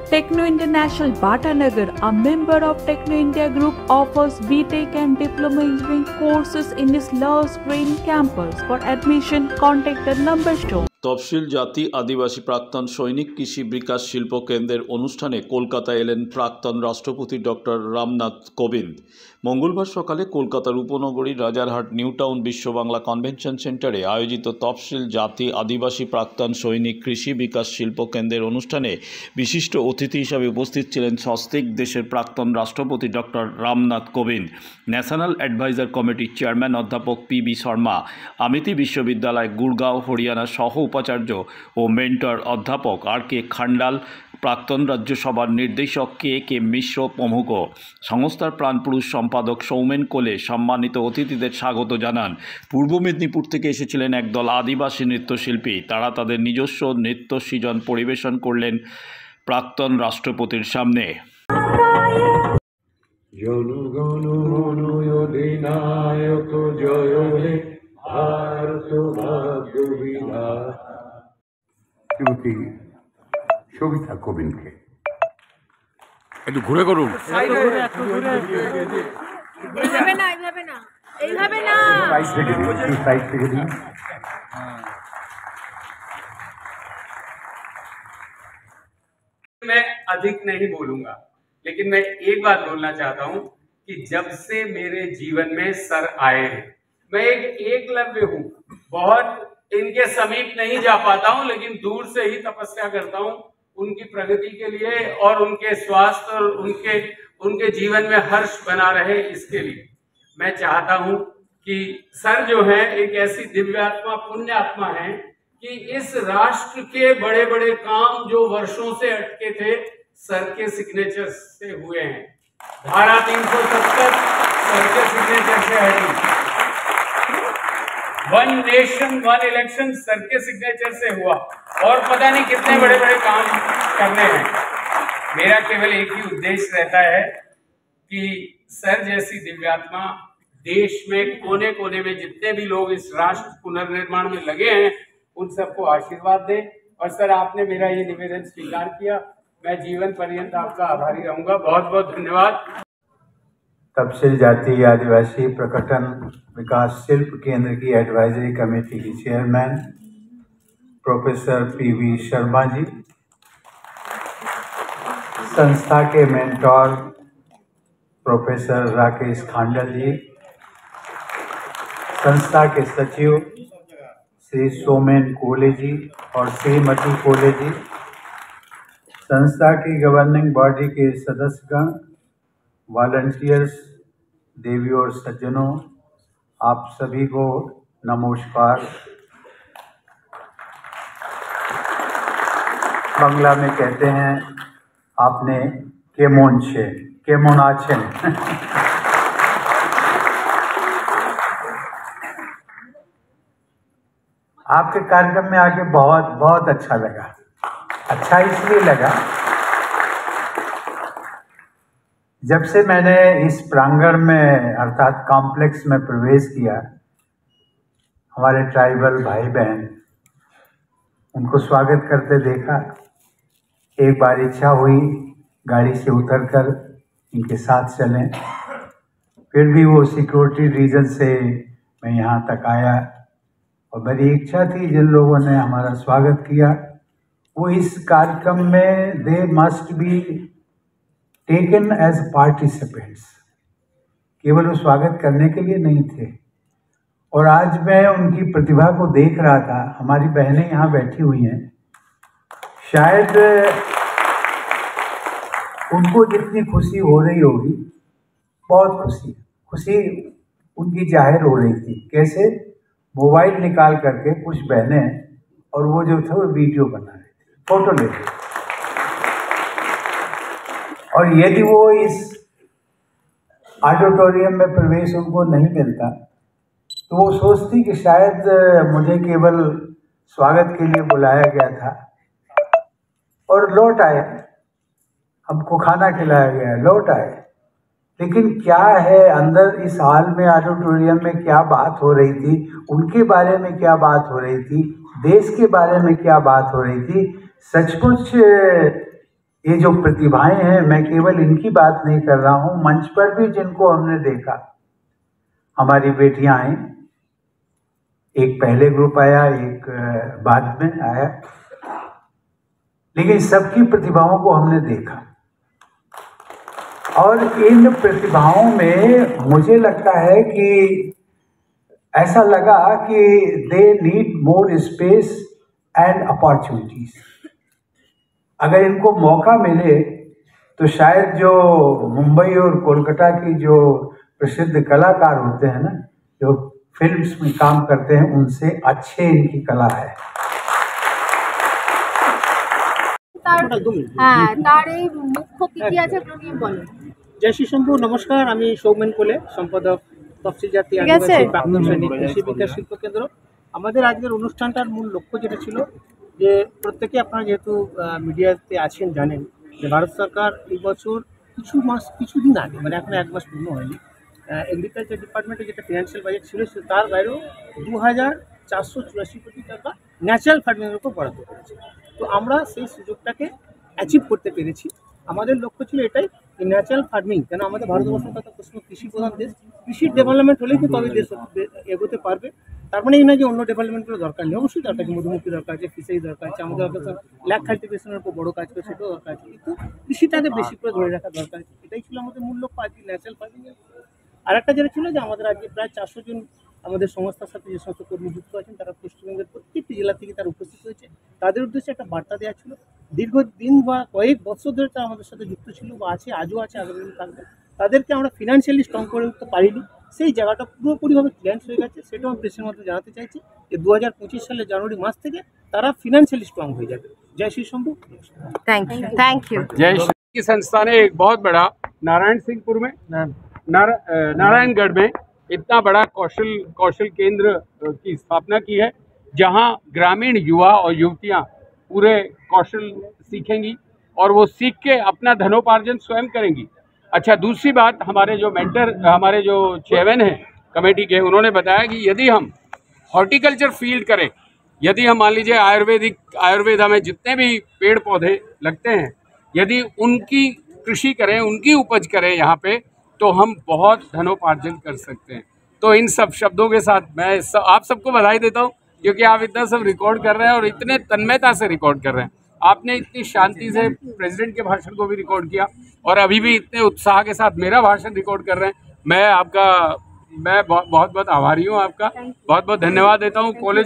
Techno International Bhatanagar, a member of Techno India Group, offers BTech and Diploma Engineering courses in its Love Green campus. For admission, contact the number shown. তফসিল জাতি আদিবাসী প্রাক্তন সৈনিক কৃষি বিকাশ শিল্প কেন্দ্রের অনুষ্ঠানে কলকাতায় এলেন প্রাক্তন রাষ্ট্রপতি ডক্টর রামনাথ কোবিন্দ। মঙ্গলবার সকালে কলকাতার উপনগরীর রাজারহাট নিউ টাউন বিশ্ব বাংলা কনভেনশন সেন্টারে আয়োজিত তফসিল জাতি আদিবাসী প্রাক্তন সৈনিক কৃষি বিকাশ শিল্প কেন্দ্রের অনুষ্ঠানে বিশিষ্ট অতিথি হিসাবে উপস্থিত ছিলেন স্বস্তিক দেশের প্রাক্তন রাষ্ট্রপতি doctor Ramnath Kovind, national advisor কমিটির চেয়ারম্যান অধ্যাপক পি.বি. শর্মা, আমিতি বিশ্ববিদ্যালয় গুড়গাঁও হরিয়ানা সহ উপাচার্য ও মেন্টর অধ্যাপক আর.কে. খান্ডাল, প্রাক্তন রাজ্যসভার নির্দেশক কে মিশ্র প্রমুখ। সংস্থার প্রাণপুরুষ সম্পাদক সৌমেন কোলে সম্মানিত অতিথিদের স্বাগত জানান। পূর্ব মেদিনীপুর থেকে এসেছিলেন একদল আদিবাসী নৃত্যশিল্পী। তারা তাদের নিজস্ব নৃত্য সৃজন পরিবেশন করলেন প্রাক্তন রাষ্ট্রপতির সামনে। শ্রীমতী সবিতা কোবিন্দকে একটু ঘুরে করুন। मैं अधिक नहीं बोलूंगा, लेकिन मैं एक बात बोलना चाहता हूं कि जब से मेरे जीवन में सर आए हैं, मैं एक एकलव्य हूं। बहुत इनके समीप नहीं जा पाता हूं, लेकिन दूर से ही तपस्या करता हूं उनकी प्रगति के लिए और उनके स्वास्थ्य और उनके जीवन में हर्ष बना रहे, इसके लिए मैं चाहता हूं कि सर जो है एक ऐसी दिव्यात्मा, पुण्यात्मा है कि इस राष्ट्र के बड़े बड़े काम जो वर्षों से अटके थे, सर के सिग्नेचर से हुए हैं। धारा 370 सर के सिग्नेचर से हटी। One nation one election sir के सिग्नेचर से हुआ, और पता नहीं कितने बड़े बड़े काम करने हैं। मेरा केवल एक ही उद्देश्य रहता है कि सर जैसी दिव्यात्मा देश में कोने कोने में जितने भी लोग इस राष्ट्र पुनर्निर्माण में लगे हैं, उन सबको आशीर्वाद दें। और सर, आपने मेरा ये निवेदन स्वीकार किया, मैं जीवन पर्यंत आपका आभारी रहूंगा। बहुत बहुत धन्यवाद। तफसील जाति आदिवासी प्रकटन विकास शिल्प केंद्र की एडवाइजरी कमेटी की chairman professor PV. Sharma ji, संस्था के मेंटोर प्रोफेसर राकेश खांडल जी, संस्था के सचिव श्री सौमेन कोले जी और श्रीमती कोले जी, संस्था की गवर्निंग बॉडी के सदस्यगण, वॉलंटियर्स, देवी और सज्जनों, आप सभी को नमस्कार। बांग्ला में कहते हैं आपने केमन छे, केमन आछेन। आपके कार्यक्रम में आके बहुत बहुत अच्छा लगा। अच्छा इसलिए लगा, जब से मैंने इस प्रांगण में अर्थात कॉम्प्लेक्स में प्रवेश किया, हमारे ट्राइबल भाई बहन उनको स्वागत करते देखा। एक बार इच्छा हुई गाड़ी से उतरकर इनके साथ चलें, फिर भी वो सिक्योरिटी रीजन से मैं यहाँ तक आया, और मेरी इच्छा थी जिन लोगों ने हमारा स्वागत किया वो इस कार्यक्रम में they must be taken as participants, केवल वो स्वागत करने के लिए नहीं थे। और आज मैं उनकी प्रतिभा को देख रहा था। हमारी बहनें यहाँ बैठी हुई हैं, शायद उनको जितनी खुशी हो रही होगी, बहुत खुशी उनकी जाहिर हो रही थी। कैसे? मोबाइल निकाल करके कुछ बहनें, और वो जो थे वो वीडियो बना रहे थे, फोटो ले रहे थे। और यदि वो इस ऑडिटोरियम में प्रवेश उनको नहीं मिलता तो वो सोचती कि शायद मुझे केवल स्वागत के लिए बुलाया गया था और लौट आए, हमको खाना खिलाया गया, लौट आए। लेकिन क्या है अंदर इस हॉल में, ऑडिटोरियम में क्या बात हो रही थी, उनके बारे में क्या बात हो रही थी, देश के बारे में क्या बात हो रही थी, सचमुच ये जो प्रतिभाएं हैं, मैं केवल इनकी बात नहीं कर रहा हूं, मंच पर भी जिनको हमने देखा, हमारी बेटियां आई, एक पहले ग्रुप आया, एक बाद में आया, लेकिन सबकी प्रतिभाओं को हमने देखा और इन प्रतिभाओं में मुझे लगता है कि ऐसा लगा कि they need more space and opportunities. अगर इनको मौका मिले तो शायद जो मुंबई और कोलकाता की जो प्रसिद्ध कलाकार होते हैं ना, जो फिल्म्स में काम करते हैं, उनसे अच्छे इनकी कला है। তার এই মুখ্য কি কি আছে আপনি বলেন। জয় শ্রী শম্ভু, নমস্কার। আমি সৌমেন কোলে, সম্পাদক তফসিল জাতি আদিবাসী প্রাক্তন সৈনিক কৃষি বিকাশ শিল্প কেন্দ্র। আমাদের আজকের অনুষ্ঠানটার মূল লক্ষ্য যেটা ছিল যে প্রত্যেকে আপনারা যেহেতু মিডিয়াতে আছেন জানেন যে ভারত সরকার এই বছর কিছুদিন আগে, মানে এখন 1 মাস পূর্ণ হয়নি, এগ্রিকালচার ডিপার্টমেন্টে যেটা ফিনান্সিয়াল বাজেট ছিল তার বাইরেও 2484 কোটি টাকা ন্যাচারাল ফার্মিংয়ের উপর বরাদ্দ করেছে। তো আমরা সেই সুযোগটাকে অ্যাচিভ করতে পেরেছি। আমাদের লক্ষ্য ছিল এটাই, ন্যাচারাল ফার্মিং, কেন আমাদের ভারতবর্ষ তথা পশ্চিম কৃষি প্রধান দেশ, কৃষির ডেভেলপমেন্ট হলেই কিন্তু তবে দেশ এগোতে পারবে। তার মানে এই না যে অন্য ডেভেলপমেন্টগুলো দরকার নেই, অবশ্যই দরকার আছে, মধুমুখী দরকার আছে, ফিশারি দরকার আছে, আমাদের ল্যাক কাল্টিভেশনের উপর বড় কাজ করে সেটাও দরকার আছে, কিন্তু কৃষিটাকে বেশি করে ধরে রাখা দরকার আছে। এটাই ছিল আমাদের মূল লক্ষ্য আজকে ন্যাচারাল ফার্মিংয়ের। আর একটা যেটা ছিল যে আমাদের আজকে প্রায় 400 জন আমাদের সংস্থার সাথে যে সমস্ত কর্মী যুক্ত আছেন তারা পশ্চিমবঙ্গের প্রত্যেকটি জেলা থেকে তারা উপস্থিত হয়েছে। তাদের উদ্দেশ্যে একটা বার্তা দেওয়া ছিল। দীর্ঘদিন বা কয়েক বছর ধরে তারা আমাদের সাথে যুক্ত ছিল বা আছে, আজও আছে, আগামী দিন থাকবে। তাদেরকে আমরা ফিনান্সিয়ালি স্ট্রং করে উঠতে পারিনি, সেই জায়গাটা পুরোপুরিভাবে ক্লিয়ার হয়ে গেছে। সেটাও আমি প্রেসের মাধ্যমে জানাতে চাইছি যে 2025 সালের জানুয়ারি মাস থেকে তারা ফিনান্সিয়ালি স্ট্রং হয়ে যাবে। जय श्री शंभू। Thank you. जय श्री की संस्था ने एक बहुत बड़ा नारायण सिंहपुर में, नारायणगढ़ में इतना बड़ा कौशल केंद्र की स्थापना की है, जहां ग्रामीण युवा और युवतियां पूरे कौशल सीखेंगी और वो सीख के अपना धनोपार्जन स्वयं करेंगी। अच्छा, दूसरी बात, हमारे जो चेयरमैन हैं कमेटी के, उन्होंने बताया कि यदि हम हॉर्टिकल्चर फील्ड करें, यदि हम मान लीजिए आयुर्वेदा में जितने भी पेड़ पौधे लगते हैं, यदि उनकी कृषि करें, उनकी उपज करें यहाँ पे, तो हम बहुत धनोपार्जन कर सकते हैं। तो इन सब शब्दों के साथ मैं आप सबको बधाई देता हूँ, क्योंकि आप इतना सब रिकॉर्ड कर रहे हैं और इतने तन्मयता से रिकॉर्ड कर रहे हैं। आपने इतनी शांति से प्रेसिडेंट के भाषण को भी रिकॉर्ड किया और अभी भी इतने उत्साह के साथ मेरा भाषण रिकॉर्ड कर रहे हैं। मैं बहुत बहुत आभारी हूँ आपका, बहुत बहुत धन्यवाद देता हूँ। कॉलेज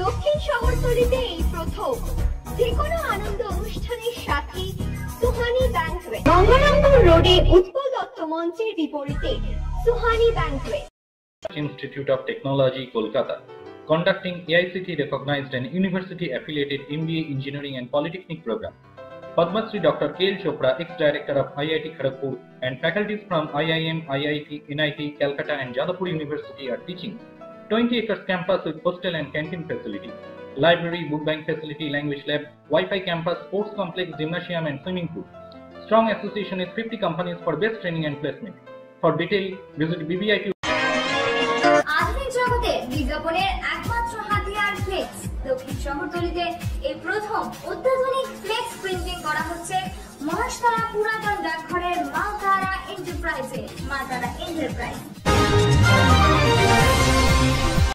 দক্ষিণ শহরতলিতে এই প্রথম যে কোনো আনন্দ অনুষ্ঠানের সাথে সুহানি ব্যাংকুয়েট, গঙ্গারামপুর রোডে উৎপল দত্ত মঞ্চের বিপরীতে Suhani banquet. Institute of Technology, Kolkata, conducting AICTE recognized and university affiliated MBA Engineering and Polytechnic program. Padma Shri Dr. K.L. Chopra, ex-director of IIT Kharagpur, and faculties from IIM, IIT, NIT, Calcutta and Jadavpur University are teaching 20 acres campus with hostel and canteen facility, library, book bank facility, language lab, Wi-Fi campus, sports complex, gymnasium and swimming pool. Strong association with 50 companies for best training and placement. For detail, visit BBIT. আধুনিক জগতে বিজ্ঞাপনের একমাত্র হাতিয়ার flakes. দক্ষিণ শহরতলিতে এই প্রথম অত্যাধুনিক flakes printing করা হচ্ছে মহাশতলা পুরাতন ডাকঘরের মা তারা এন্টারপ্রাইজে।